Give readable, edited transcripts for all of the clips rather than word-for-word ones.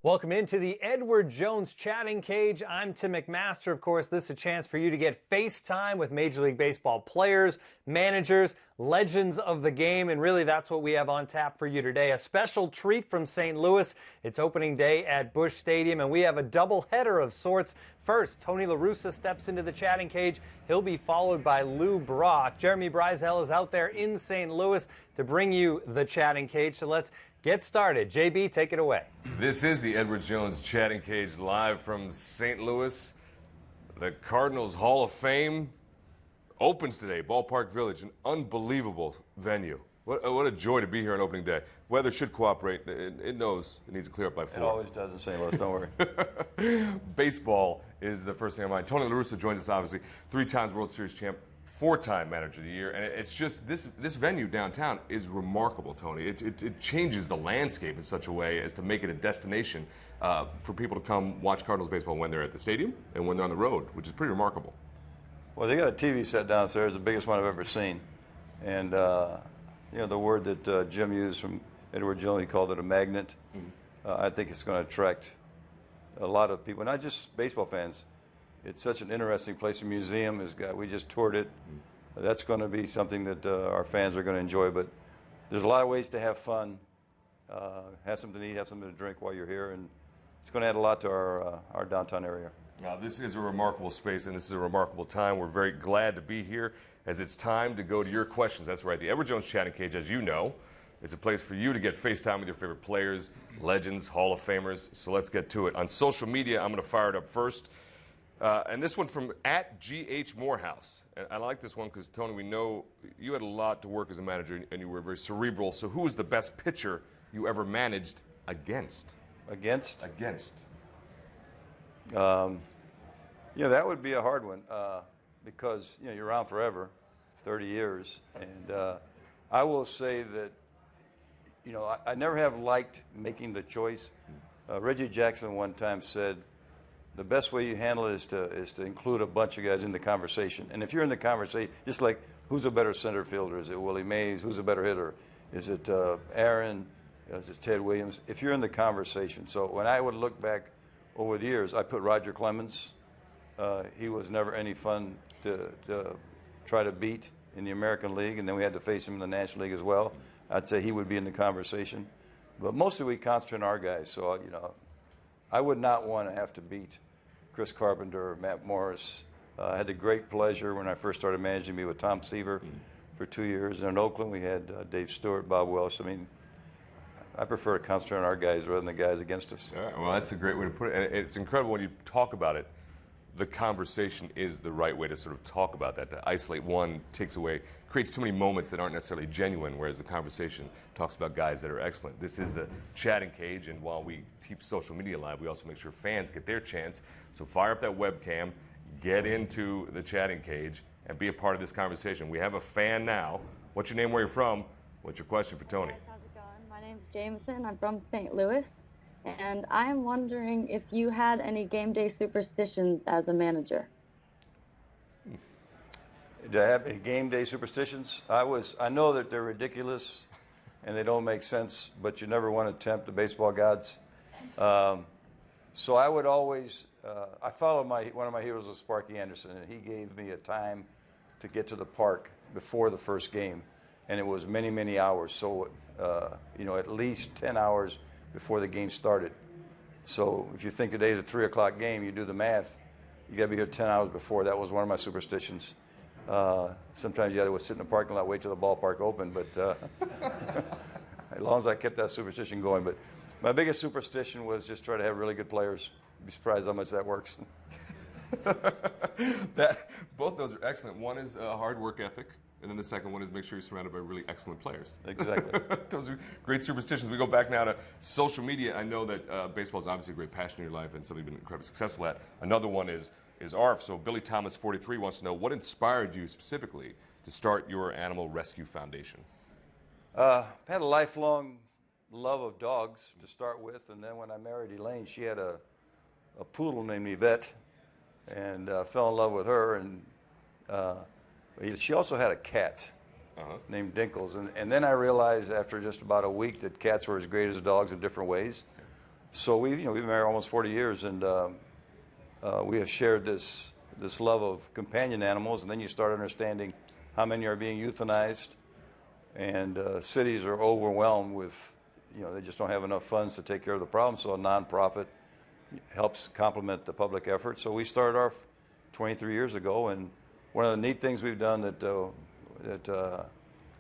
Welcome into the Edward Jones Chatting Cage. I'm Tim McMaster. Of course, this is a chance for you to get FaceTime with Major League Baseball players, managers, legends of the game, and really that's what we have on tap for you today. A special treat from St. Louis. It's opening day at Busch Stadium, and we have a doubleheader of sorts. First, Tony La Russa steps into the Chatting Cage. He'll be followed by Lou Brock. Jeremy Breisel is out there in St. Louis to bring you the Chatting Cage. So let's get started. JB, take it away. This is the Edward Jones Chatting Cage live from St. Louis. The Cardinals Hall of Fame opens today, Ballpark Village, an unbelievable venue. What a joy to be here on opening day. Weather should cooperate. It knows it needs to clear up by 4. It always does in St. Louis, don't worry. Baseball is the first thing on mind. Tony La Russa joins us, obviously, 3 times World Series champ, 4-time Manager of the Year, and it's just this venue downtown is remarkable, Tony. It changes the landscape in such a way as to make it a destination for people to come watch Cardinals baseball when they're at the stadium and when they're on the road, which is pretty remarkable. Well, they got a TV set downstairs, the biggest one I've ever seen, and you know, the word that Jim used from Edward Jones, he called it a magnet. I think it's going to attract a lot of people, not just baseball fans. It's such an interesting place. A museum we just toured it. That's going to be something that our fans are going to enjoy. But there's a lot of ways to have fun, have something to eat, have something to drink while you're here, and it's going to add a lot to our downtown area. Now, this is a remarkable space, and this is a remarkable time. We're very glad to be here, as it's time to go to your questions. That's right, the Edward Jones Chatting Cage, as you know, it's a place for you to get FaceTime with your favorite players, legends, Hall of Famers. So let's get to it. On social media, I'm going to fire it up first. And this one from @GH Morehouse. And I like this one because, Tony, we know you had a lot to work as a manager and you were very cerebral. So who was the best pitcher you ever managed against? Against? Against. Yeah, that would be a hard one because, you know, you're around forever, 30 years. And I will say that, you know, I never have liked making the choice. Reggie Jackson one time said, the best way you handle it is to include a bunch of guys in the conversation. And if you're in the conversation, just like who's a better center fielder? Is it Willie Mays? Who's a better hitter? Is it Aaron? Is it Ted Williams? If you're in the conversation. So when I would look back over the years, I put Roger Clemens. He was never any fun to try to beat in the American League, and then we had to face him in the National League as well. I'd say he would be in the conversation. But mostly we concentrate on our guys. So, you know, I would not want to have to beat Chris Carpenter or Matt Morris. I had the great pleasure when I first started managing me with Tom Seaver for 2 years. And in Oakland, we had Dave Stewart, Bob Welsh. I mean, I prefer to concentrate on our guys rather than the guys against us. All right, well, that's a great way to put it. And it's incredible when you talk about it. The conversation is the right way to sort of talk about that. To isolate one takes away, creates too many moments that aren't necessarily genuine, whereas the conversation talks about guys that are excellent. This is the Chatting Cage, and while we keep social media alive, we also make sure fans get their chance. So fire up that webcam, get into the Chatting Cage, and be a part of this conversation. We have a fan now. What's your name, where you're from? What's your question for Tony? Hey guys, how's it going? My name's Jameson. I'm from St. Louis. And I'm wondering if you had any game day superstitions as a manager. Do I have any game day superstitions? I know that they're ridiculous and they don't make sense, but you never want to tempt the baseball gods. So I would always, I followed one of my heroes was Sparky Anderson, and he gave me a time to get to the park before the first game, and it was many, many hours. So, you know, at least 10 hours before the game started. So if you think today's a 3 o'clock game, you do the math, you got to be here 10 hours before. That was one of my superstitions. Sometimes you had to sit in the parking lot, wait till the ballpark opened, but as long as I kept that superstition going. But my biggest superstition was just try to have really good players. You'd be surprised how much that works. Both those are excellent. One is hard work ethic. And then the second one is make sure you're surrounded by really excellent players. Exactly. Those are great superstitions. We go back now to social media. I know that baseball is obviously a great passion in your life and something you've been incredibly successful at. Another one is ARF. So Billy Thomas, 43, wants to know, what inspired you specifically to start your animal rescue foundation? I had a lifelong love of dogs to start with. And then when I married Elaine, she had a poodle named Yvette, and fell in love with her. And she also had a cat named Dinkles. And then I realized after just about a week that cats were as great as dogs in different ways. So we've been married almost 40 years, and we have shared this love of companion animals, and then you start understanding how many are being euthanized, and cities are overwhelmed with, they just don't have enough funds to take care of the problem, so a nonprofit helps complement the public effort. So we started off 23 years ago, and one of the neat things we've done that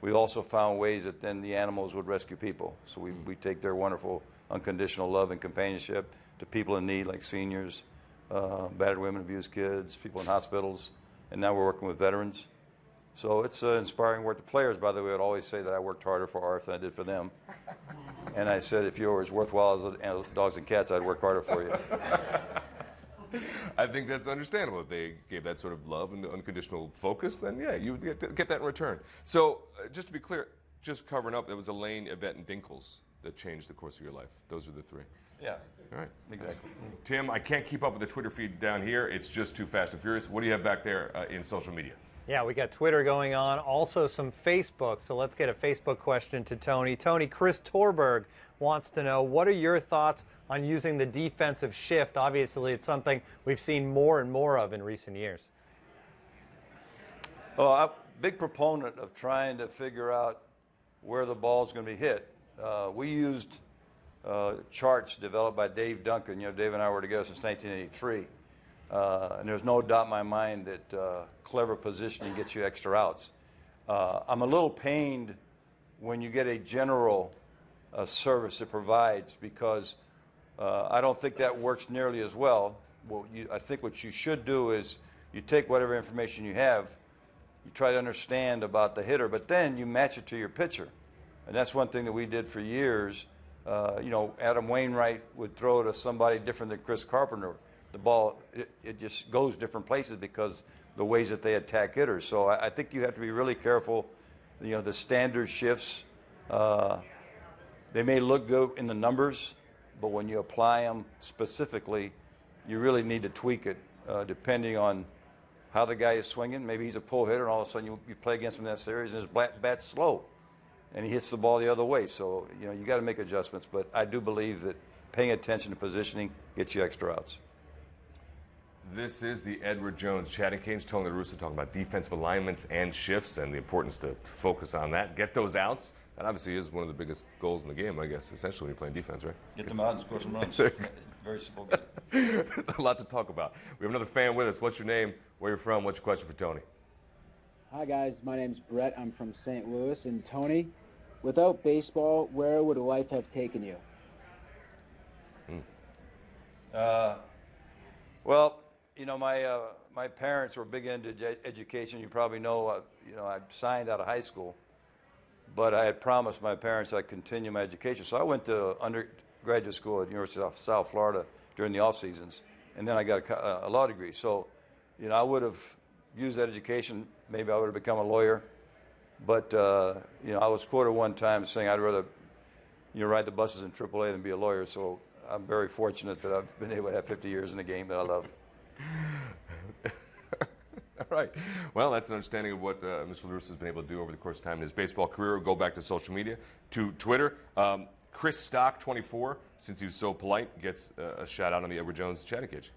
we also found ways that then the animals would rescue people. So we take their wonderful unconditional love and companionship to people in need, like seniors, battered women, abused kids, people in hospitals, and now we're working with veterans. So it's inspiring work. The players, by the way, would always say that I worked harder for ARF than I did for them. And I said, if you were as worthwhile as dogs and cats, I'd work harder for you. I think that's understandable. If they gave that sort of love and unconditional focus, then yeah, you would get that in return. So just to be clear, just covering up, there was a Lane, Yvette, and Dinkles that changed the course of your life. Those are the three. Yeah. All right. Exactly. Tim, I can't keep up with the Twitter feed down here. It's just too fast and furious. What do you have back there in social media? Yeah, we got Twitter going on, also some Facebook. So let's get a Facebook question to Tony. Tony, Chris Torberg wants to know, what are your thoughts on using the defensive shift? Obviously, it's something we've seen more and more of in recent years. Well, I'm a big proponent of trying to figure out where the ball's going to be hit. We used charts developed by Dave Duncan. Dave and I were together since 1983. And there's no doubt in my mind that clever positioning gets you extra outs. I'm a little pained when you get a general service it provides, because I don't think that works nearly as well. I think what you should do is you take whatever information you have, you try to understand about the hitter, but then you match it to your pitcher. And that's one thing that we did for years. Adam Wainwright would throw to somebody different than Chris Carpenter. The ball, it just goes different places because the ways that they attack hitters. So I think you have to be really careful. The standard shifts, they may look good in the numbers, but when you apply them specifically, you really need to tweak it depending on how the guy is swinging. Maybe he's a pull hitter, and all of a sudden you play against him in that series, and his bat's slow, and he hits the ball the other way. So you got to make adjustments. But I do believe that paying attention to positioning gets you extra outs. This is the Edward Jones Chatting Cage. Tony La Russa talking about defensive alignments and shifts and the importance to focus on that. Get those outs. That obviously is one of the biggest goals in the game, I guess, essentially when you're playing defense, right? Get them out and score some runs. It's a very simple game. A lot to talk about. We have another fan with us. What's your name? Where you're from? What's your question for Tony? Hi, guys. My name's Brett. I'm from St. Louis. And Tony, without baseball, where would life have taken you? Well, my parents were big into education. You probably know, I signed out of high school, but I had promised my parents I'd continue my education. So I went to undergraduate school at the University of South Florida during the off seasons, and then I got a law degree. So, I would have used that education. Maybe I would have become a lawyer. But, I was quoted one time saying I'd rather, ride the buses in AAA than be a lawyer. So I'm very fortunate that I've been able to have 50 years in the game that I love. All right. Well, that's an understanding of what Mr. La Russa has been able to do over the course of time in his baseball career. We'll go back to social media, to Twitter. Chris Stock, 24, since he was so polite, gets a shout out on the Edward Jones Chatting Cage.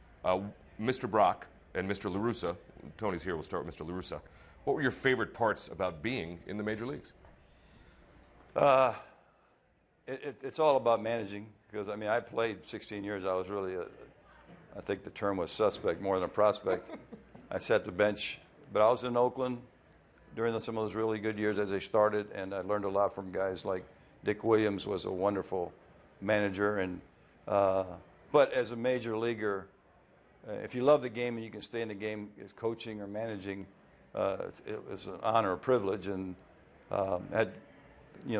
Mr. Brock and Mr. La Russa, Tony's here, we'll start with Mr. La Russa. What were your favorite parts about being in the major leagues? It's all about managing, because, I played 16 years. I was really, I think the term was suspect more than a prospect. I sat the bench, but I was in Oakland during some of those really good years as they started, and I learned a lot from guys like Dick Williams was a wonderful manager. And but as a major leaguer, if you love the game and you can stay in the game as coaching or managing, it was an honor, a privilege, and had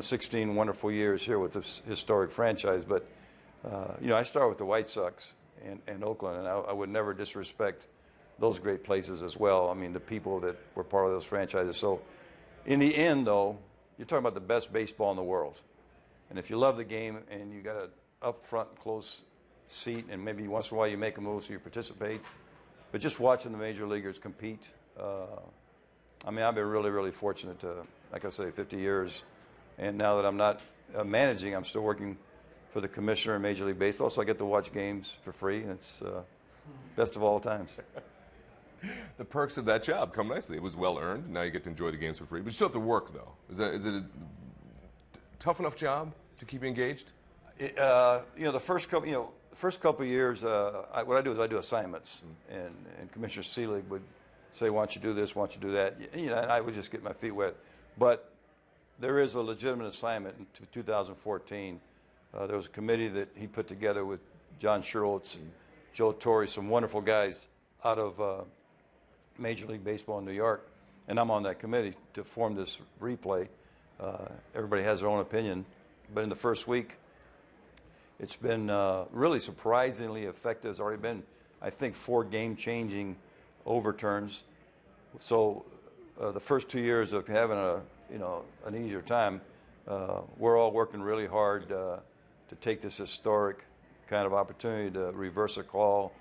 16 wonderful years here with this historic franchise. But I started with the White Sox and Oakland, and I would never disrespect those great places as well. The people that were part of those franchises. So in the end, though, you're talking about the best baseball in the world. And if you love the game and you got an up front close seat, and maybe once in a while you make a move so you participate, but just watching the major leaguers compete, I've been really, really fortunate to, like I say, 50 years. And now that I'm not managing, I'm still working for the commissioner in Major League Baseball, so I get to watch games for free, and it's best of all times. The perks of that job come nicely. It was well earned. Now you get to enjoy the games for free, but you still have to work though. Is it a tough enough job to keep you engaged? The first couple of years, what I do is I do assignments, and Commissioner Selig would say, "Why don't you do this? Why don't you do that?" And I would just get my feet wet. But there is a legitimate assignment in 2014. There was a committee that he put together with John Sherlitz and Joe Torre, some wonderful guys out of Major League Baseball in New York, and I'm on that committee to form this replay. Everybody has their own opinion, but in the first week, it's been really surprisingly effective. There's already been, I think, 4 game-changing overturns. So the first 2 years of having an easier time, we're all working really hard to take this historic kind of opportunity to reverse a call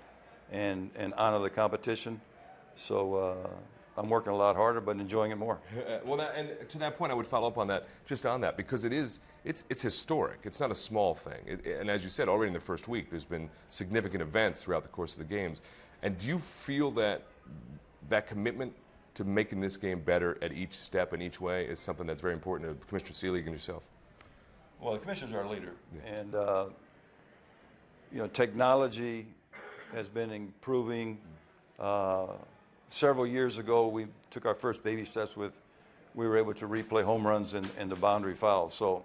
and honor the competition. So I'm working a lot harder, but enjoying it more. And to that point, I would follow up on that, just on that, because it's historic. It's not a small thing. And as you said, already in the first week, there's been significant events throughout the course of the games. And do you feel that commitment to making this game better at each step and each way is something that's very important to Commissioner Selig and yourself? Well, the commissioner's our leader, and technology has been improving. Several years ago, we took our first baby steps we were able to replay home runs and the boundary fouls. So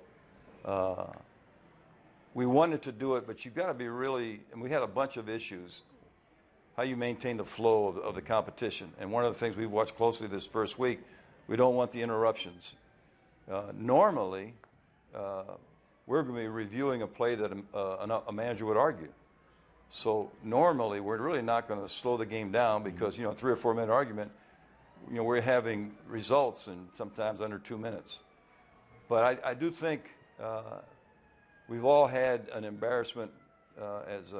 we wanted to do it, but you've got to be really, and we had a bunch of issues, how you maintain the flow of the competition. And one of the things we've watched closely this first week, we don't want the interruptions. Normally, we're going to be reviewing a play that a manager would argue. So normally, we're really not going to slow the game down because, 3 or 4 minute argument, we're having results in sometimes under 2 minutes. But I do think we've all had an embarrassment as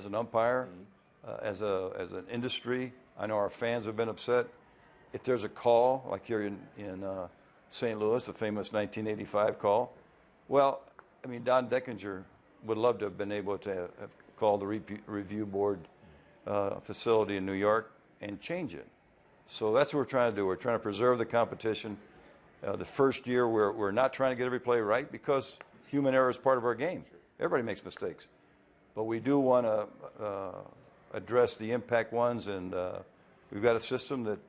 an umpire, as an industry. I know our fans have been upset. If there's a call, like here in St. Louis, the famous 1985 call, well, Don Deckinger would love to have been able to have called the review board facility in New York and change it. So that's what we're trying to do. We're trying to preserve the competition. The first year, we're not trying to get every play right because human error is part of our game. Everybody makes mistakes. But we do want to address the impact ones, and we've got a system that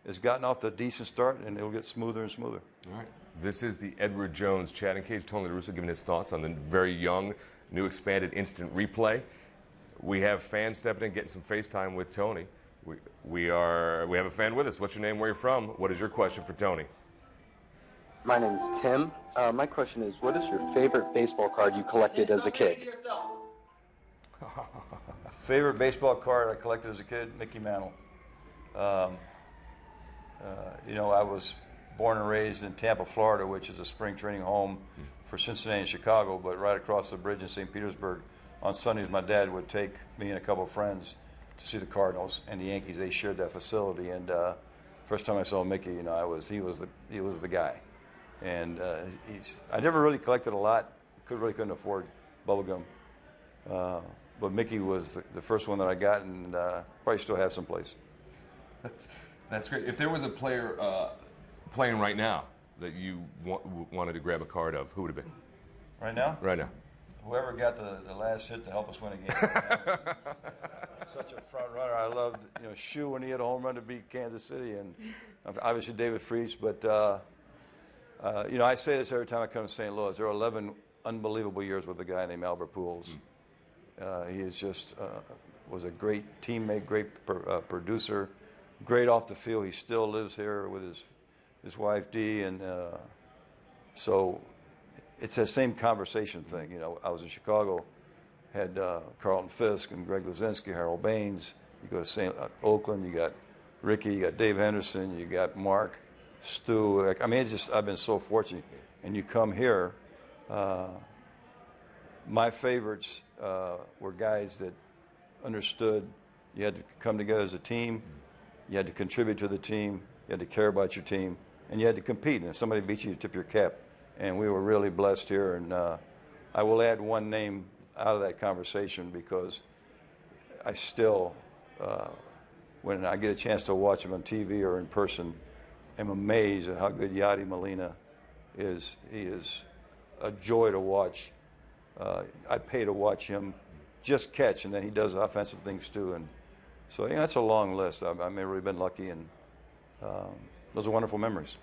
has gotten off the decent start, and it'll get smoother and smoother. All right. This is the Edward Jones chatting cage. Tony La Russa giving his thoughts on the very young, new expanded instant replay. We have fans stepping in, getting some FaceTime with Tony. We have a fan with us. What's your name? Where you're from? What is your question for Tony? My name's Tim. My question is, what is your favorite baseball card you collected as a kid? Favorite baseball card I collected as a kid? Mickey Mantle. I was born and raised in Tampa, Florida, which is a spring training home for Cincinnati and Chicago, but right across the bridge in St. Petersburg, on Sundays my dad would take me and a couple of friends to see the Cardinals and the Yankees. They shared that facility, and first time I saw Mickey, he was the guy. And I never really collected a lot. Couldn't afford bubblegum. But Mickey was the first one that I got, and probably still have someplace. That's great. If there was a player playing right now that you wanted to grab a card of, who would it be? Right now? Right now. Whoever got the last hit to help us win a game. Such a front runner. I loved Shue when he had a home run to beat Kansas City, and obviously David Freese. But I say this every time I come to St. Louis. There are 11 unbelievable years with a guy named Albert Pujols. He is just was a great teammate, great producer, great off the field. He still lives here with his wife Dee, and so it's that same conversation thing. I was in Chicago, had Carlton Fisk and Greg Luzinski, Harold Baines. You go to Oakland, you got Ricky, you got Dave Henderson, you got Mark, Stu. I've been so fortunate. And you come here. My favorites were guys that understood you had to come together as a team, you had to contribute to the team, you had to care about your team, and you had to compete. And if somebody beat you, you tip your cap. And we were really blessed here. And I will add one name out of that conversation because I still, when I get a chance to watch him on TV or in person, am amazed at how good Yadi Molina is. He is a joy to watch. I pay to watch him just catch, and then he does offensive things too. And so, that's a long list. I've really been lucky, and those are wonderful memories.